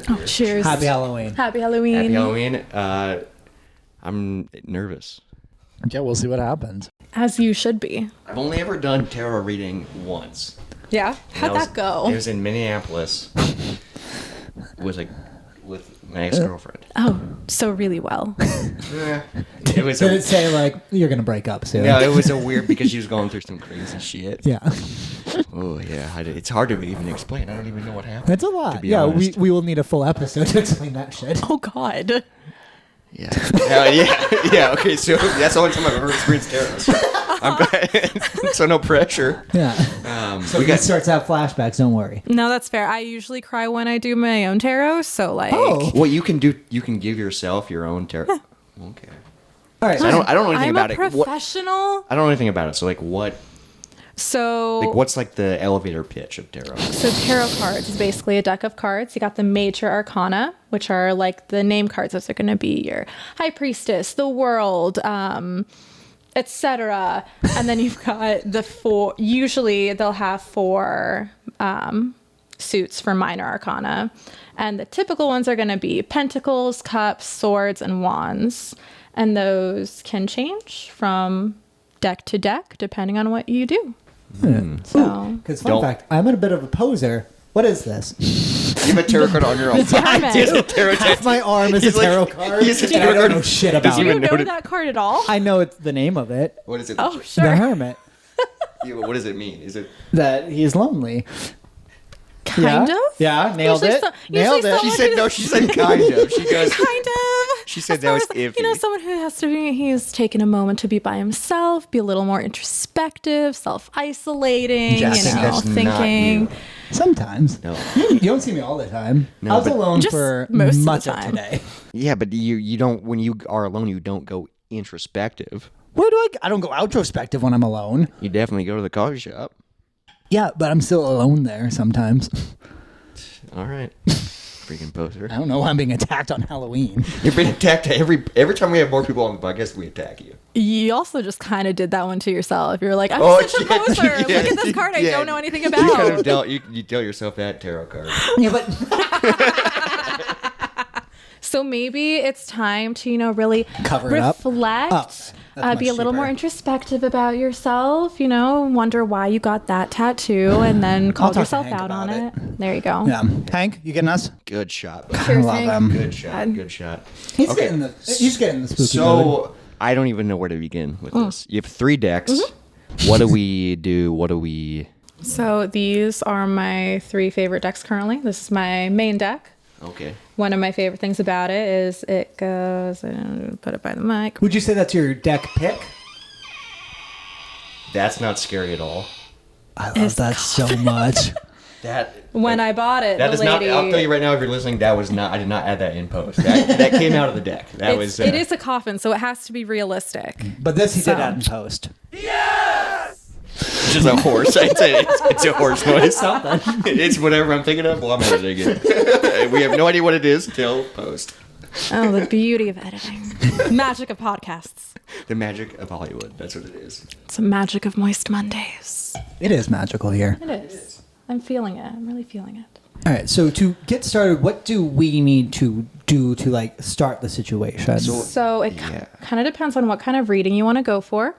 Oh, cheers. Happy Halloween. Happy Halloween. Happy Halloween. I'm nervous. Yeah, we'll see what happens. As you should be. I've only ever done tarot reading once. Yeah? How'd that go? It was in Minneapolis with my ex-girlfriend. Oh, so really well. It was Did it say, like, you're going to break up soon? no, it was a weird because she was going through some crazy shit. Yeah. Oh yeah, it's hard to even explain. I don't even know what happened. It's a lot. To be Yeah, honest. we will need a full episode to explain that shit. Oh, God. Yeah. Yeah. Okay, so that's the only time I've ever experienced tarot. I'm glad. So no pressure. Yeah. We got starts to have flashbacks, don't worry. No, that's fair. I usually cry when I do my own tarot, so like... Oh. Well, you can give yourself your own tarot. Okay. All right. So I don't know anything I'm about a it. What, professional. I don't know anything about it. So like what? So... Like what's like the elevator pitch of tarot? So tarot cards is basically a deck of cards. You got the major arcana, which are like the name cards. Those are going to be your High Priestess, the World, etc. And then you've got the four. Usually they'll have four suits for minor arcana, and the typical ones are going to be pentacles, cups, swords, and wands. And those can change from deck to deck depending on what you do. So Because fun fact, I'm a bit of a poser. What is this? You have a tarot card on your own. Hermit. He has a tarot Half my arm is He's a tarot like- card. he's a and I tarot don't card. know shit Does about Do he you it. even know know that card at all? I know it's the name of it. What is it? Oh, The sure. Hermit. Yeah, but what does it mean? Is it? That he's lonely. Kind yeah? of? Yeah, nailed Usually it. so- Nailed usually it. She someone said who's- no. She said kind of. She goes. Kind of. She said As that was far as, iffy. You know, someone who has to be, he's taken a moment to be by himself, be a little more introspective, self-isolating, Jackson, you know, that's not thinking. you. Sometimes. No. You don't see me all the time. No, I was but- alone Just for most of the much of time. today. Yeah, but you don't. When you are alone, you don't go introspective. Where do I don't go outrospective when I'm alone. You definitely go to the coffee shop. Yeah, but I'm still alone there sometimes. All right. Freaking poser. I don't know why I'm being attacked on Halloween. You've been attacked every time we have more people on the podcast, we attack you. You also just kind of did that one to yourself. You're like, I'm Oh, such a yeah, poser. yeah, Look at this card I yeah. don't know anything You kind about. of dealt. You tell yourself that tarot card. Yeah, but So maybe it's time to, you know, really Cover it up? reflect, Oh, that's be much a little cheaper. more introspective about yourself, you know, wonder why you got that tattoo and then call talk to yourself Hank out on about it. There you go. yeah, Hank, you getting us? Good shot. I Cheers, love Hank. him. Good shot. Good shot. He's Okay. getting the spooky mood. So I don't even know where to begin with this. You have 3 decks. What do we do? What do we? So these are my 3 favorite decks currently. This is my main deck. Okay. One of my favorite things about it is it goes, put it by the mic. Would you say that's your deck pick? That's not scary at all. I love It's that so much. That When I bought it, that the is not. lady, I'll tell you right now, if you're listening, that was not. I did not add that in post. That came out of the deck. That was. it is a coffin, so it has to be realistic. But this he So- did add in post. just a horse. It's a horse noise. Something. It's whatever I'm thinking of. Well, I'm editing it. We have no idea what it is till post. Oh, the beauty of editing. Magic of podcasts. The magic of Hollywood. That's what it is. It's the magic of Moist Mondays. It is magical here. It is. I'm feeling it. I'm really feeling it. All right, so to get started, what do we need to do to like start the situation? So it Yeah. kind of depends on what kind of reading you want to go for.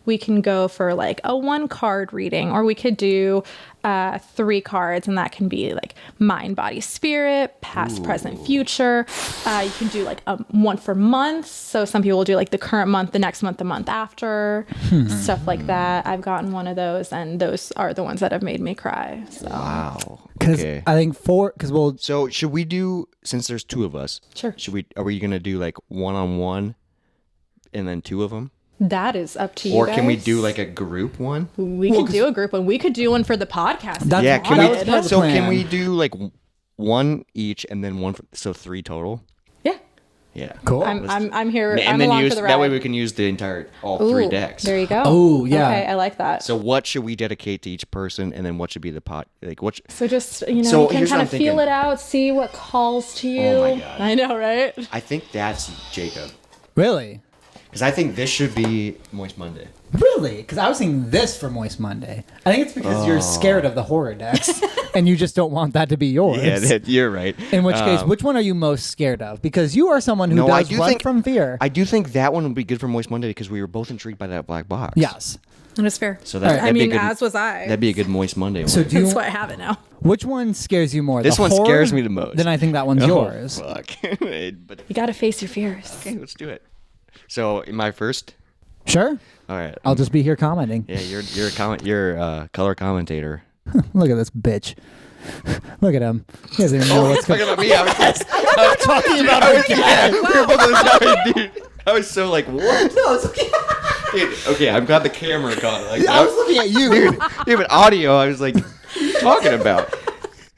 We can go for like a 1-card reading, or we could do 3 cards, and that can be like mind, body, spirit, past, present, future. You can do like one for months. So some people will do like the current month, the next month, the month after, stuff like that. I've gotten one of those, and those are the ones that have made me cry. So Wow. Because Okay. I think we'll So should we do, since there's 2 of us? Sure. Are we gonna do like 1-on-1, and then 2 of them, that is up to you. or can we guys. do like a group one? We could do a group one. We could do one for the podcast. That's- Yeah. Can that was we? part of the So can plan. we do like 1 each, and then 1 for, so 3 total? Yeah. Yeah. Cool. I'm here. And I'm then along use for the ride. that way we can use the entire all 3 Ooh, decks. There you go. Oh, yeah. Okay, I like that. So what should we dedicate to each person, and then what should be the pot? Like what? So just, you know, So you can here's what kind I'm of feel thinking. it out, see what calls to you. Oh my God. I know, right? I think that's Jacob. Really? Because I think this should be Moist Monday. Really? Because I was thinking this for Moist Monday. I think it's because you're scared of the horror decks, and you just don't want that to be yours. Yeah, you're right. In which case, which one are you most scared of? Because you are someone who does run from fear. I do think that one would be good for Moist Monday because we were both intrigued by that black box. Yes. That is fair. So that, I mean, as was I. That'd be a good Moist Monday one. So do you? That's why I have it now. Which one scares you more? This the one horror? scares me the most. Then I think that one's Oh, yours. Fuck. But You gotta face your fears. okay, let's do it. So, am I first? Sure. All right. I'll just be here commenting. Yeah, you're a color commentator. Look at this bitch. Look at him. He doesn't even know what's going Talking about me. I was talking about her yeah, we were both on the side, dude. I was so like, what? No, it's okay. Dude, okay, I'm glad the camera caught it. Like, I was looking at you. dude, yeah, but audio, I was like, what are you talking about?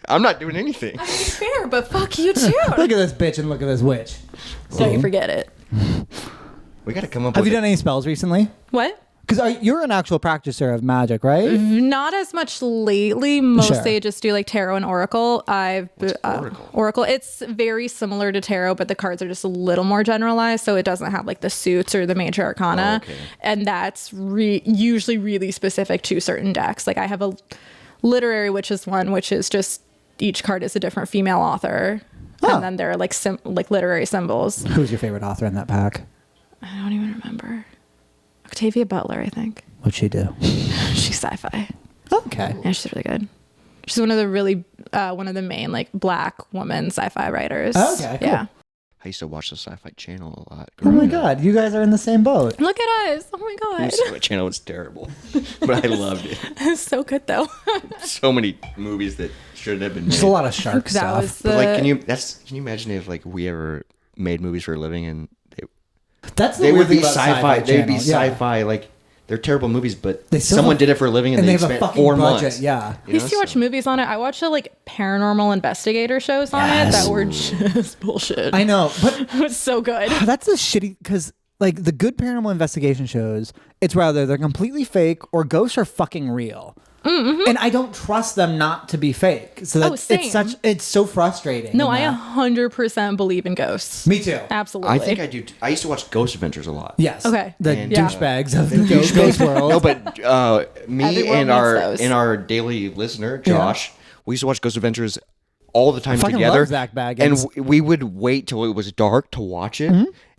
I'm not doing anything. It's fair, but fuck you too. Look at this bitch and look at this witch. Don't you forget it. We got to come up Have with you done any spells recently? What? Because you're an actual practicer of magic, right? Not as much lately. Mostly Sure. I just do like tarot and oracle. Oracle. It's very similar to tarot, but the cards are just a little more generalized, so it doesn't have like the suits or the major arcana. Oh, okay. And that's usually really specific to certain decks. Like I have a literary witches one, which is just each card is a different female author, Huh. and then there are like like literary symbols. Who's your favorite author in that pack? I don't even remember. Octavia Butler, I think. What'd she do? She's sci-fi. Okay. Yeah, she's really good. She's one of the main like black woman sci-fi writers. Okay, cool. Yeah. I used to watch the Sci-Fi Channel a lot. Oh my god, you guys are in the same boat. Look at us. Oh my The god. Sci-Fi Channel was terrible, but I loved it. It's so good though. So many movies that should have been made. Just a lot of shark That stuff. was the But like, can you imagine if like we ever made movies for a living and That's the they weird would be thing about sci-fi. They'd be Channel. Yeah. sci-fi. Like they're terrible movies, but They still someone have- did it for a living and, and they they have a spent fucking 4 budget, months. yeah. I used to watch movies on it. I watched the like paranormal investigator shows on it that were just bullshit. I know, but It was so good. that's the shitty because like the good paranormal investigation shows, it's rather they're completely fake or ghosts are fucking real. And I don't trust them not to be fake. So that's same. it's so frustrating. No, in I that. 100% believe in ghosts. Me too. Absolutely. I think I do. I used to watch Ghost Adventures a lot. Yes. Okay. The And, douchebags of the ghost world. No, but me Everyone and loves those. our daily listener Josh, we used to watch Ghost Adventures all the time fucking together. love Zach Baggins. And we would wait till it was dark to watch it,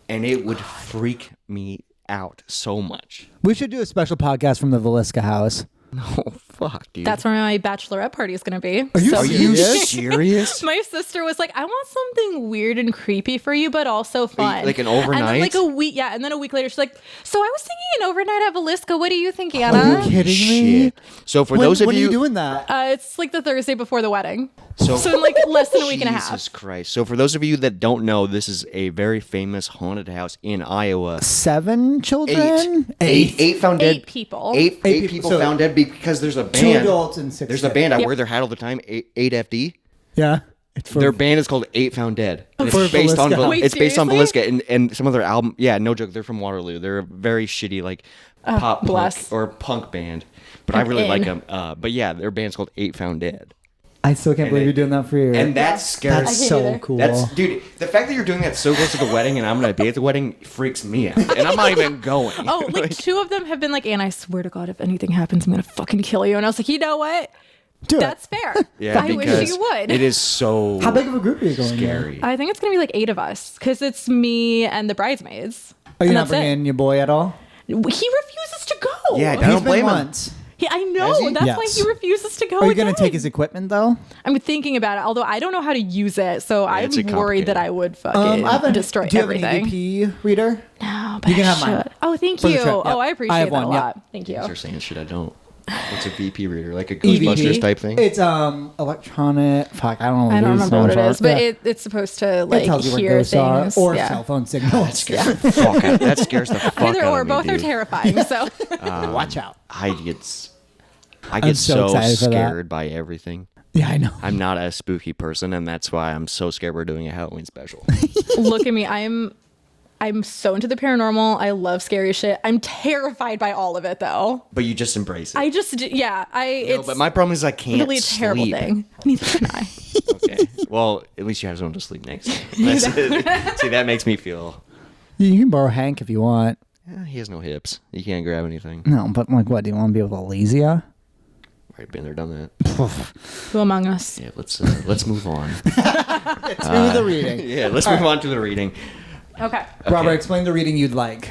and it would freak me out so much. We should do a special podcast from the Velisca house. Oh fuck, dude. That's where my bachelorette party is going to be. Are you Are you serious? serious? My sister was like, I want something weird and creepy for you, but also fun. like an And then overnight? like a week, yeah. And then a week later, she's like, so I was thinking an overnight at Velisca. What do you think, Are you Anna? kidding me? Shit. So for When, those of when you, are you doing that? It's like the Thursday before the wedding. so in like less than a week and a half. Jesus Christ. So for those of you that don't know, this is a very famous haunted house in Iowa. 7 children? Eight found dead. 8 people. Eight people. people So, found dead because there's a band. 2 adults and 6 There's a kids. band. I Yep. wear their hat all the time. 8FD. Yeah. It's for Their band is called 8 Found Dead. And For it's based on Velisca. Wait, it's based on seriously? Velisca and some of their album. Yeah, no joke. They're from Waterloo. They're a very shitty like pop bless. punk or punk band. But I I'm really like in. them. But yeah, their band's called 8 Found Dead. I still can't believe you're doing that for your. And that scares. That's I hate so it. cool. That's dude. The fact that you're doing that so close to the wedding, and I'm gonna be at the wedding, freaks me out, and I'm not even going. Oh, like 2 of them have been like, and I swear to God, if anything happens, I'm gonna fucking kill you. And I was like, you know what? Do it. That's fair. yeah, I because wish you would. it is so How big of a group are you going? scary. I think it's gonna be like 8 of us because it's me and the bridesmaids. Are you And not that's it. bringing your boy at all? He refuses to go. Yeah, I He's don't been blame him. once. Yeah, I Has know. he? That's why Yes. he refuses to go. Are you going to again. take his equipment though? I'm thinking about it, although I don't know how to use it, so it's I'm worried that complicated. I would fucking destroy do you have everything. an EVP reader? No, but You can I have mine. should. Oh, thank For the you. trip, yep. Oh, I appreciate I have that one, a yep. lot. Thank you. They're saying shit I don't. What's a VP reader? Like a EVP Ghostbusters type thing? It's electronic. Fuck, I don't know. I don't remember what it is, but Yeah. it's supposed to It like tells you where hear ghosts are things. or yeah. cell phone signals. Fuck, that scares the fuck Either out or, of me, both are dude. terrifying. So Watch out. I get so so excited for that. scared by everything. Yeah, I know. I'm not a spooky person, and that's why I'm so scared we're doing a Halloween special. look at me. I'm so into the paranormal. I love scary shit. I'm terrified by all of it though. But you just embrace it. I just yeah. No, It's but my problem is I can't really a terrible sleep. thing. Neither can I. Okay. Well, at least you have someone to sleep next to. See, that makes me feel. You can borrow Hank if you want. He has no hips. He can't grab anything. No, but like, what? Do you want to be with Elysia? Right, been there, done that. Who among us? Yeah, let's move on. To the reading. Yeah, let's move on to the reading. Okay. Robert, explain the reading you'd like.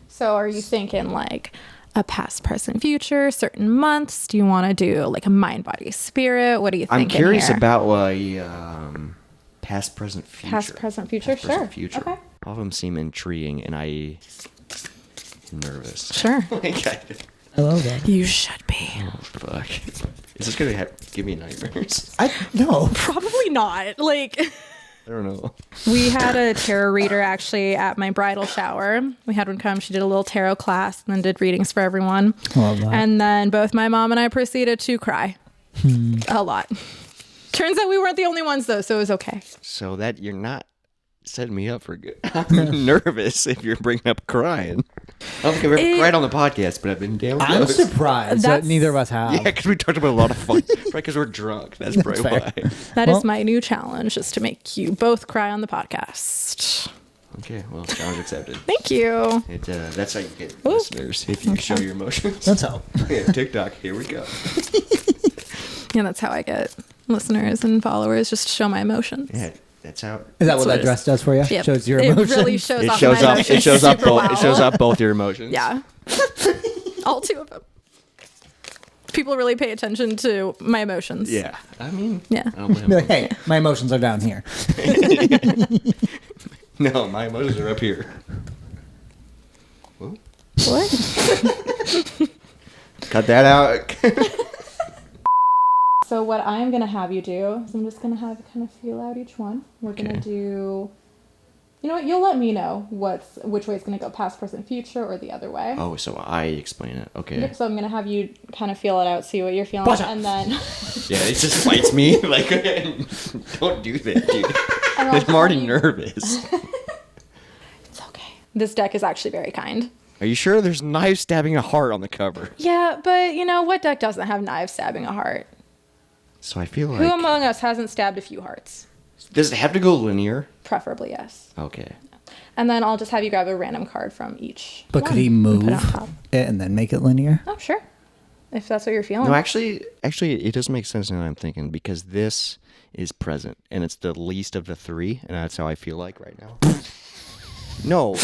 So are you thinking like a past, present, future, certain months? Do you want to do like a mind, body, spirit? What are you thinking? I'm curious here? about past, present, future. Past, present, future? Past, present, Sure. future. Okay. All of them seem intriguing, and I'm nervous. Sure. I love that. You should be. Oh, fuck. Is this going to give me nightmares? No. Probably not. Like, I don't know. we had a tarot reader actually at my bridal shower. We had one come. She did a little tarot class and then did readings for everyone. Love that. And then both my mom and I proceeded to cry a lot. Turns out we weren't the only ones though, so it was okay. So that you're not setting me up for good. I'm nervous if you're bringing up crying. I don't think I've ever cried on the podcast, but I've been damn I'm close. surprised that That's- neither of us have. Yeah, because we talked about a lot of fun. Right, because we're drunk. That's probably fair. why. That is Well- my new challenge, is to make you both cry on the podcast. Okay, well, challenge accepted. Thank you. That's how you get listeners, if you show your emotions. Let's hope. Yeah, TikTok, here we go. Yeah, that's how I get listeners and followers, just to show my emotions. Yeah, that's how. Is that what what that it dress does for you? Yep. Shows your it emotions. really shows It off shows my up. emotions. It shows up super both. well. It shows up both your emotions. Yeah. All two of them. People really pay attention to my emotions. Yeah. I mean. Yeah. I don't blame Be like, them. hey, my emotions are down here. No, my emotions are up here. Whoa. What? Cut that out. So what I'm going to have you do is I'm just going to have you kind of feel out each one. We're going Okay. to do... You know what? You'll let me know which way it's going to go, past, present, future, or the other way. Oh, so I explain it. Okay. Yep, so I'm going to have you kind of feel it out, see what you're feeling, Watch out. and then... Yeah, it just fights me. Like, don't do that, dude. and I'll I'm already have you- nervous. It's okay. This deck is actually very kind. Are you sure there's knife stabbing a heart on the cover? Yeah, but you know, what deck doesn't have knives stabbing a heart? So I feel Who like. among us hasn't stabbed a few hearts? Does it have to go linear? Preferably, yes. Okay. And then I'll just have you grab a random card from each. But one could he and move put it on top. it and then make it linear? Oh, sure. If that's what you're feeling. No, actually, it does make sense now that I'm thinking, because this is present and it's the least of the three, and that's how I feel like right now. No.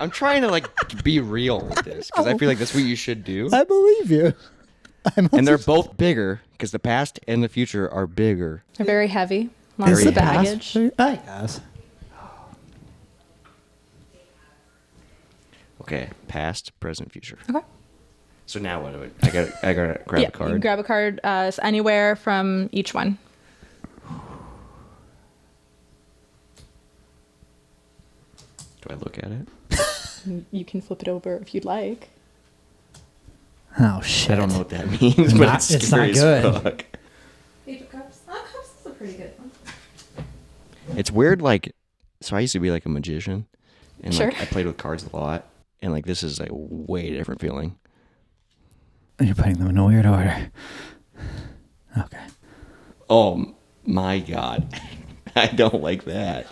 I'm trying to like be real with this because I feel like that's what you should do. I believe you. And they're both bigger because the past and the future are bigger. They're very heavy. Lots Very of heavy. baggage. I guess. Okay, past, present, future. Okay. So now what do I gotta grab Yeah, a card. you can grab a card anywhere from each one. Do I look at it? You can flip it over if you'd like. Oh shit! I don't know what that means, but it's It's scary not as good. fuck. Page of Cups. Cups is a pretty good one. It's weird, like, so I used to be like a magician, and Sure. like I played with cards a lot, and like this is a way different feeling. You're putting them in a weird order. Okay. Oh my god, I don't like that.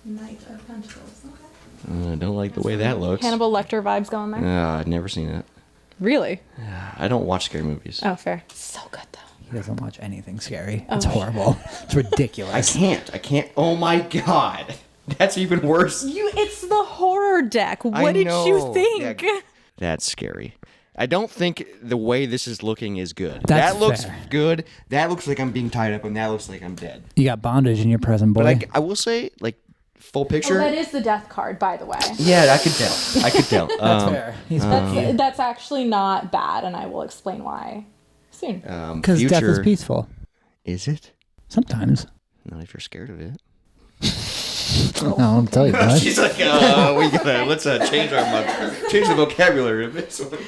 Knight of Pentacles. Okay. I don't like the way that looks. Hannibal Lecter vibes going there. I've never seen it. Really? I don't watch scary movies. Oh, fair. So good though. He doesn't watch anything scary. It's Oh. horrible. It's ridiculous. I can't. Oh my god, that's even worse. It's the horror deck. I What did you know. think? Yeah. That's scary. I don't think the way this is looking is good. That's that looks fair. good. That looks like I'm being tied up, and that looks like I'm dead. You got bondage in your present, boy. But I will say, like, full picture. Oh, that is the death card, by the way. Yeah, I could tell. I could tell. That's fair. He's That's actually not bad, and I will explain why soon. because death is future- peaceful. Is it? Sometimes. Not if you're scared of it. I'll tell you that. She's like, let's change the vocabulary of this one.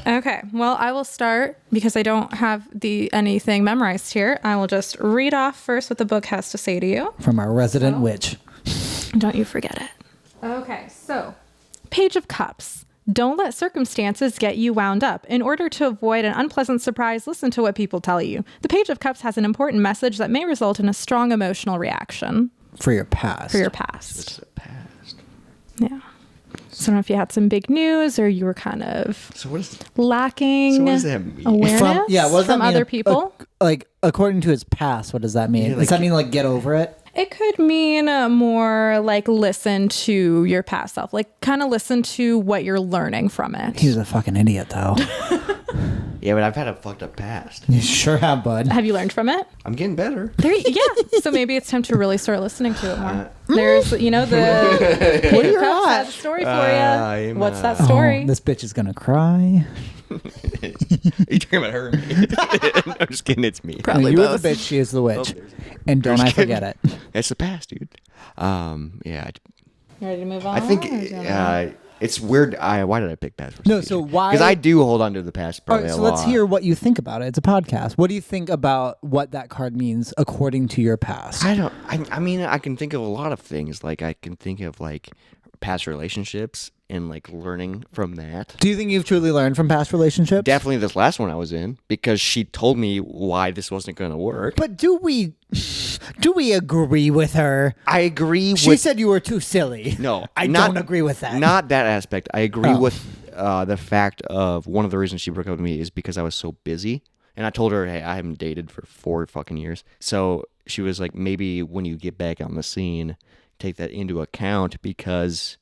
Okay, well, I will start because I don't have anything memorized here. I will just read off first what the book has to say to you. From our resident witch. Don't you forget it. Okay, so Page of Cups. Don't let circumstances get you wound up. In order to avoid an unpleasant surprise, listen to what people tell you. The Page of Cups has an important message that may result in a strong emotional reaction For your past. for your past. It's the past. Yeah. So I don't know if you had some big news or you were kind of So what is? lacking So what does that mean? awareness What does that from mean? other people. Like according to his past, what does that mean? Yeah, Does like- that mean like get over it? It could mean more like listen to your past self, like kind of listen to what you're learning from it. He was a fucking idiot, though. Yeah, but I've had a fucked up past. You sure have, bud. Have you learned from it? I'm getting better. Yeah. So maybe it's time to really start listening to it more. There's, the What are your has odds? a story for I'm, you. What's that story? Oh, this bitch is gonna cry. Are you talking about her or me? I'm just kidding. It's me. Probably you both. are the bitch, she is the witch. there's- And don't I forget it. It's the past, dude. Yeah. You ready to move on? I think Or do you wanna- it's weird. Why did I pick past? No, so why- Because I do hold on to the past. All Probably right, so a let's lot. hear what you think about it. It's a podcast. What do you think about what that card means according to your past? I mean, I can think of a lot of things. Like I can think of like past relationships and like learning from that. Do you think you've truly learned from past relationships? Definitely this last one I was in because she told me why this wasn't going to work. But do we agree with her? I agree She with said you were too silly. no. I not- don't agree with that. Not that aspect. I agree Oh. with the fact of one of the reasons she broke up with me is because I was so busy. And I told her, hey, I haven't dated for 4 fucking years. So she was like, maybe when you get back on the scene, take that into account because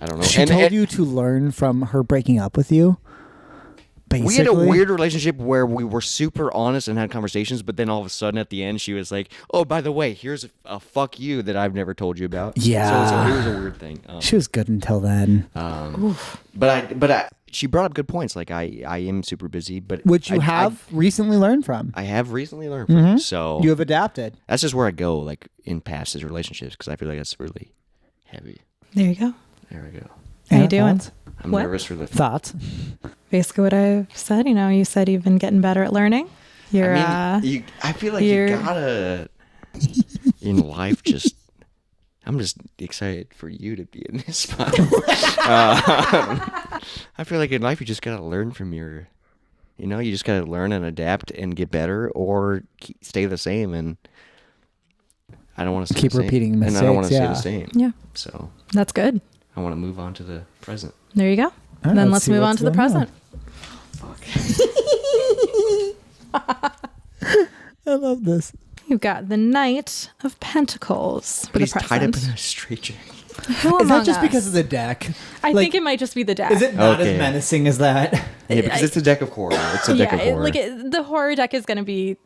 I don't know. She told you to learn from her breaking up with you. Basically, we had a weird relationship where we were super honest and had conversations, but then all of a sudden at the end she was like, "Oh, by the way, here's a fuck you that I've never told you about." Yeah. so it was a weird thing. She was good until then. But she brought up good points. Like I am super busy, but Which you I- have recently learned from. I have recently learned from it. So You have adapted. that's just where I go, like in past relationships, because I feel like that's really heavy. There you go. There we go. How Yeah, you doing? thoughts? I'm What? nervous for the. Thoughts? Basically what I've said. You said you've been getting better at learning. You're I feel like you you're- gotta in life just. I'm just excited for you to be in this spot. I feel like in life you just gotta learn from your, you just gotta learn and adapt and get better, or stay the same. And I don't want to Keep repeating and I don't want to mistakes, stay yeah. the same. yeah, So that's good. I want to move on to the present. There you go. right, Then let's let's see move on what's to the going on. present. I love this. You've got the Knight of Pentacles for But the he's tied up present. in a straitjacket. Who Is that among just us? because of the deck? I Like, think it might just be the deck. Is it not Okay. as menacing as that? Yeah, because it's a deck of horror. It's a deck of horror. the horror deck is going to be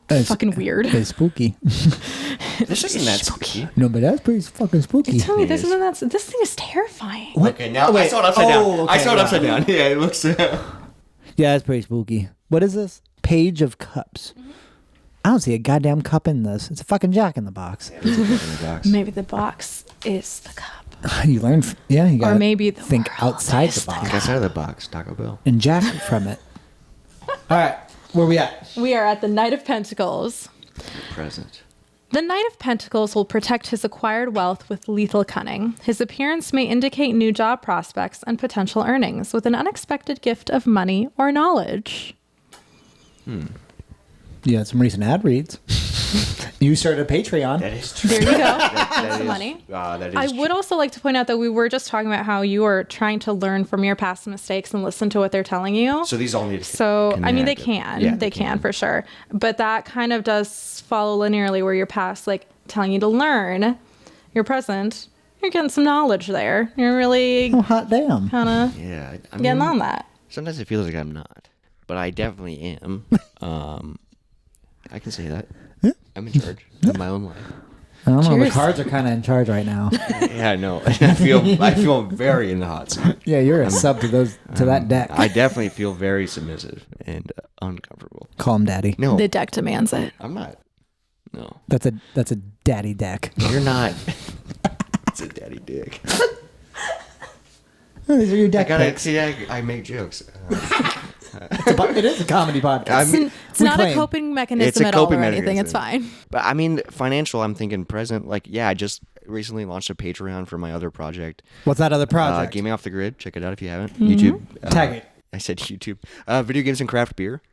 It's- fucking weird. It's spooky. this isn't that spooky. No, but that's pretty fucking spooky. Tell me, It this is. isn't that. This thing is terrifying. What? Okay, now Oh, I wait. saw it upside down. Oh, I saw it okay, upside down. Yeah, it looks. Yeah, it's pretty spooky. What is this? Page of Cups. I don't see a goddamn cup in this. It's a fucking Jack in the Box. Maybe the box is the cup, You learn, you or gotta think think outside the box Outside of the box, Taco Bell. and Jack from it. All right, where we at? We are at the Knight of Pentacles. Present. The Knight of Pentacles will protect his acquired wealth with lethal cunning. His appearance may indicate new job prospects and potential earnings with an unexpected gift of money or knowledge. You had some recent ad reads. You started a Patreon. That is true. There you go. That That's the is- money. that is I true. would also like to point out that we were just talking about how you are trying to learn from your past mistakes and listen to what they're telling you. So these all need to So, I mean, they connect. can. Yeah, they can for sure. But that kind of does follow linearly where your past, like, telling you to learn. Your present, you're getting some knowledge there. You're really Oh, hot damn. kind of Yeah, I getting mean, on that. sometimes it feels like I'm not, but I definitely am. I can say that. I'm in charge of my own life. I don't know. The Cheers. cards are kind of in charge right now. Yeah, I know. I feel very in the hot seat. Yeah, you're a sub to that deck. I definitely feel very submissive and uncomfortable. Call him daddy. No, The deck demands it. I'm not. No, That's a daddy deck. you're not. It's a daddy dick. Oh, these are your I deck gotta picks. see. I make jokes. It is a comedy podcast. It's We not a claim. coping mechanism It's a at all coping or anything. It's fine. mechanism. But I mean, financial. I'm thinking present. Like, yeah, I just recently launched a Patreon for my other project. What's that other project? Gaming Off the Grid. Check it out if you haven't. YouTube. Tag it. I said YouTube. Video games and craft beer.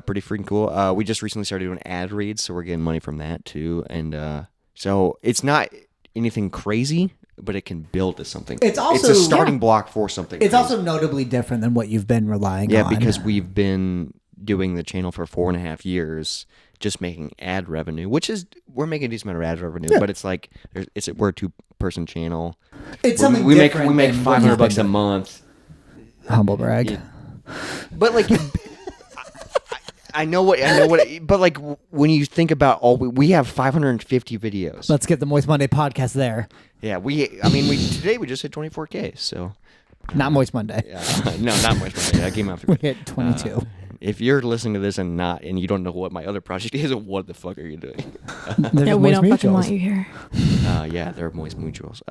Pretty freaking cool. We just recently started doing ad reads, so we're getting money from that too. And so it's not anything crazy. but it can build to something. It's also- a starting block for something. It's great. also notably different than what you've been relying Yeah, on. because we've been doing the channel for 4.5 years, just making ad revenue, which is we're making a decent amount of ad revenue, but it's like we're a 2-person channel. it's something we make different $500 than what you've bucks a been month, doing. Humble brag. but like. I know what, but like when you think about all, we have 550 videos. Let's get the Moist Monday podcast there. Yeah, today we just hit 24K, so. Not Moist Monday. No, not much money. That came out. We hit 22. If you're listening to this and you don't know what my other project is, what the fuck are you doing? There's Yeah, we Moist don't fucking Mutuals. want you here. Yeah, they're Moist Mutuals.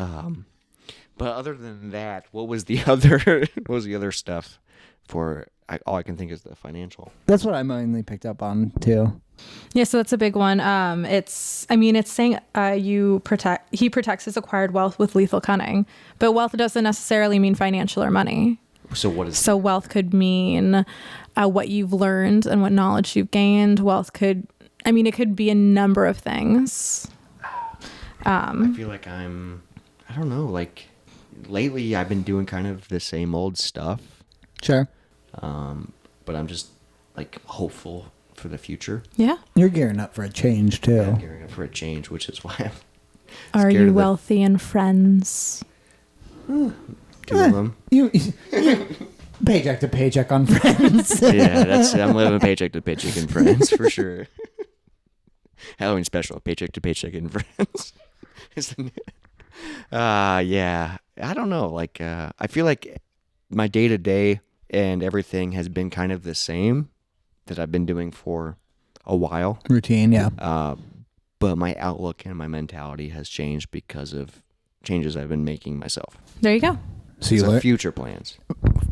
But other than that, what was the other stuff for? All I can think is the financial. That's what I mainly picked up on too. Yeah, so that's a big one. It's saying he protects his acquired wealth with lethal cunning, but wealth doesn't necessarily mean financial or money. So what is? So wealth could mean what you've learned and what knowledge you've gained. Wealth could, it could be a number of things. I feel like I don't know, like lately I've been doing kind of the same old stuff. Sure. But I'm just like hopeful for the future. Yeah. You're gearing up for a change too. I'm gearing up for a change, which is why I'm Are scared you of the- wealthy and friends? 2 of them. You paycheck to paycheck on friends. Yeah, I'm living paycheck to paycheck in friends for sure. Halloween special, paycheck to paycheck in friends. Yeah, I don't know. Like, I feel like my day to day and everything has been kind of the same that I've been doing for a while. Routine, yeah. But my outlook and my mentality has changed because of changes I've been making myself. There you go. So you So learned future plans.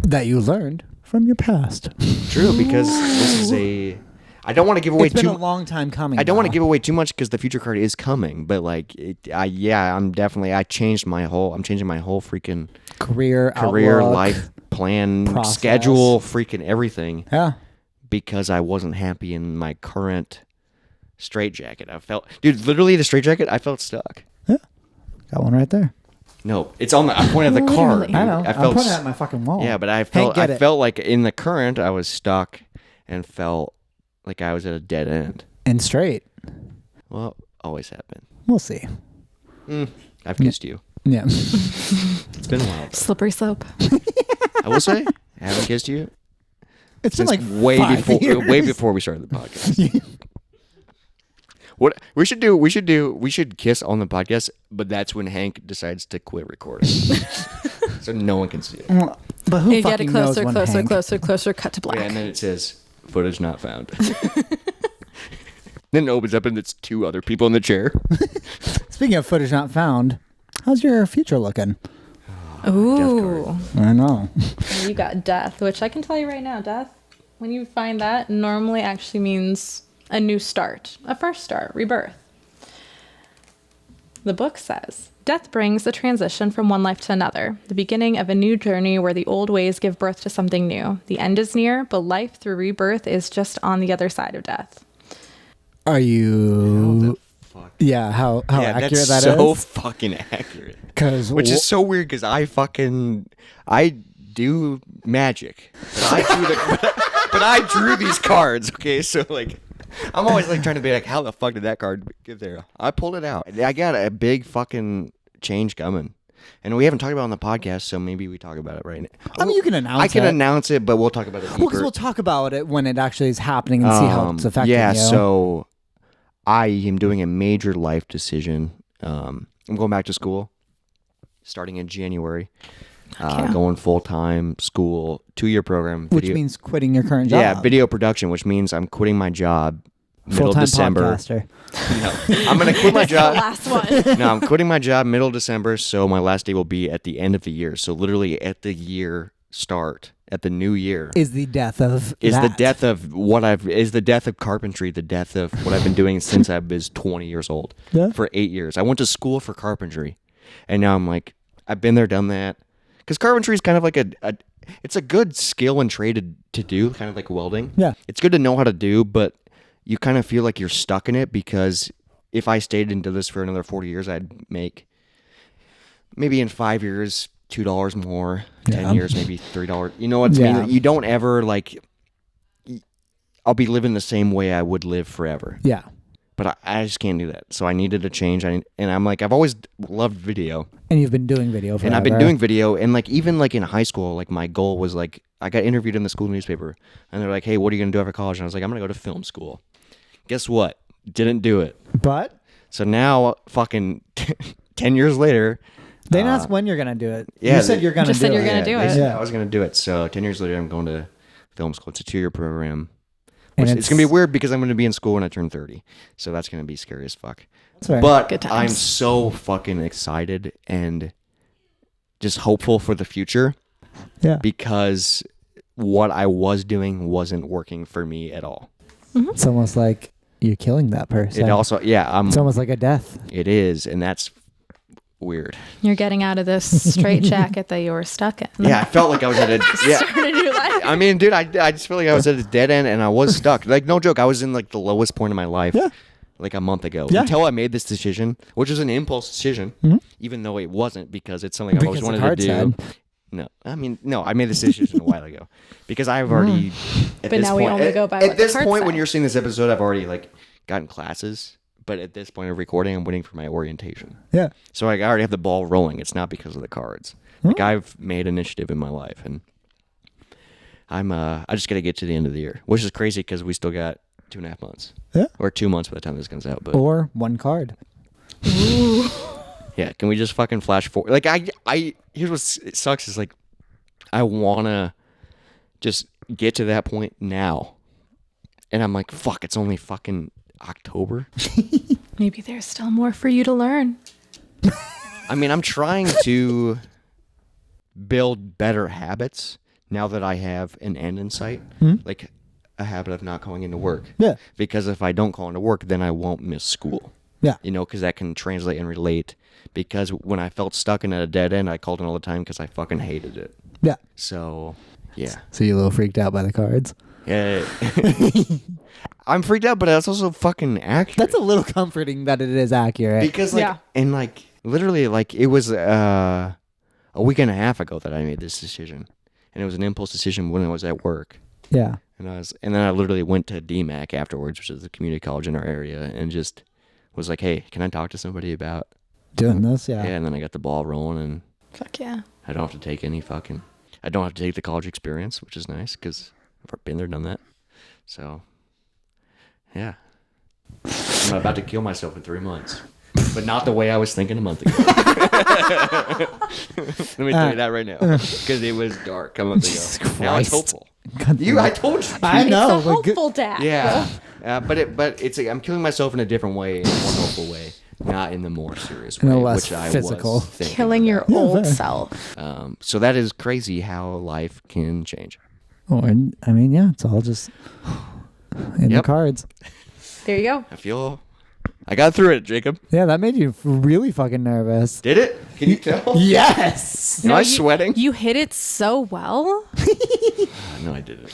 that you learned from your past. True, because this is I don't want to give away It's been too a long time coming. I don't want to now. give away too much because the future card is coming, but like, I'm changing my whole freaking career career, outlook. life plan, process. schedule, freaking everything Yeah. because I wasn't happy in my current straitjacket. Literally the straitjacket, I felt stuck. Got one right there. No, it's on the. I pointed at the card. Literally. dude. I know. I I'm felt putting it at my fucking wall. yeah, but I Hank, get it. felt like in the current I was stuck and felt like I was at a dead end. And straight. Well, always have been. We'll see. I've kissed you. Yeah. It's been a while. Though. Slippery slope. I will say, I haven't kissed you It's been since like way 5 before years. we started the podcast. What we should do? We should kiss on the podcast, but that's when Hank decides to quit recording, so no one can see it. But who You get fucking it knows closer, when closer, Hank... closer, cut to black. Yeah, and then it says footage not found. Then it opens up and it's 2 other people in the chair. Speaking of footage not found, how's your future looking? Ooh. I know. You got death, which I can tell you right now, death, when you find that, normally actually means a new start, a first start, rebirth. The book says, death brings a transition from one life to another, the beginning of a new journey where the old ways give birth to something new. The end is near, but life through rebirth is just on the other side of death. Are you... Yeah, how accurate that's that so is? fucking accurate. Which is so weird because I do magic, but I drew these cards. Okay, so like, I'm always like trying to be like, how the fuck did that card get there? I pulled it out. I got a big fucking change coming, and we haven't talked about it on the podcast, so maybe we talk about it right now. I mean, you can announce it. I can announce it, but we'll talk about it deeper. Well, because we'll talk about it when it actually is happening and see how it's affecting yeah, you. so I am doing a major life decision. I'm going back to school starting in January. Yeah. Going full-time school, 2-year program. Which means quitting your current job. Yeah, video production, which means I'm quitting my job middle Full-time December. podcaster. No, I'm going to quit my The job. last one. No, I'm quitting my job middle December, so my last day will be at the end of the year. So literally at the year start, at the new year. Is the death of Is the that. death of carpentry, the death of what I've been doing since I was 20 years old. Yeah. For 8 years. I went to school for carpentry. And now I'm like, I've been there, done that. Because carpentry is kind of like it's a good skill and trade to do, kind of like welding. Yeah. It's good to know how to do, but you kind of feel like you're stuck in it because if I stayed into this for another 40 years, I'd make maybe in 5 years, $2 more, 10 Yeah. years, maybe $3. You know what I Yeah. mean? You don't ever like, I'll be living the same way I would live forever. Yeah. But I just can't do that. So I needed a change. And I'm like, I've always loved video. And you've been doing video forever. And I've been doing video. And like, even like in high school, like my goal was like, I got interviewed in the school newspaper. And they're like, hey, what are you going to do after college? And I was like, I'm going to go to film school. Guess what? Didn't do it. But So now, fucking 10 years later. they didn't ask when you're going to do it. Yeah, you said you're going to just do said it. you're gonna do they it. said Yeah. I was going to do it. So 10 years later, I'm going to film school. It's a 2-year program. And It's going to be weird because I'm going to be in school when I turn 30. So that's going to be scary as fuck. That's right. But Good times. I'm so fucking excited and just hopeful for the future Yeah. because what I was doing wasn't working for me at all. It's almost like you're killing that person. It also, yeah, It's almost like a death. it is. And that's weird. You're getting out of this straight jacket that you were stuck in. Yeah, I felt like I was at a, yeah. Start a new life. I mean, dude, I just feel like I was at a dead end and I was stuck. Like, no joke, I was in like the lowest point of my life Yeah. like a month ago Yeah. until I made this decision, which was an impulse decision, even though it wasn't because it's something I've always Because the wanted to card do. said. No, I mean, no, I made this decision a while ago because I've already. At But this now we point, only at, go by at what the this card point when said. you're seeing this episode, I've already like gotten classes. But at this point of recording, I'm waiting for my orientation. Yeah. So like, I already have the ball rolling. It's not because of the cards. Like I've made initiative in my life, and I just got to get to the end of the year, which is crazy because we still got 2.5 months. Yeah. Or 2 months by the time this comes out. But Or one card. yeah, can we just fucking flash forward? Like I here's what sucks is like I wanna just get to that point now, and I'm like, fuck, it's only fucking October. Maybe there's still more for you to learn. I mean, I'm trying to build better habits now that I have an end in sight, like a habit of not calling into work. Yeah. Because if I don't call into work, then I won't miss school. Yeah. You know, because that can translate and relate. Because when I felt stuck in a dead end, I called in all the time because I fucking hated it. Yeah. So, yeah. So you're a little freaked out by the cards. Yeah. I'm freaked out, but that's also fucking accurate. That's a little comforting that it is accurate. Because, like, Yeah. and, like, literally, like, it was a week and a half ago that I made this decision. And it was an impulse decision when I was at work. Yeah. And then I literally went to DMAC afterwards, which is the community college in our area, and just was like, hey, can I talk to somebody about Doing this, yeah. Yeah, and then I got the ball rolling, and Fuck yeah. I don't have to take I don't have to take the college experience, which is nice because I've been there, done that. So, yeah. I'm about to kill myself in 3 months, but not the way I was thinking a month ago. Let me tell you that right now, because it was dark a month ago. Jesus Now it's Christ. hopeful. God damn I it. told you. I know. It's a but good- hopeful dad. Yeah, but it's I'm killing myself in a different way, in a more hopeful way, not in the more serious way, In a less which I physical. was thinking Killing your about. old fair. self. So that is crazy how life can change. Oh, and, I mean, yeah, it's all just in the Yep. cards. There you go. I got through it, Jacob. Yeah, that made you really fucking nervous. Did it? Can you tell? Yes. Am I you- sweating? You hit it so well. No, I didn't.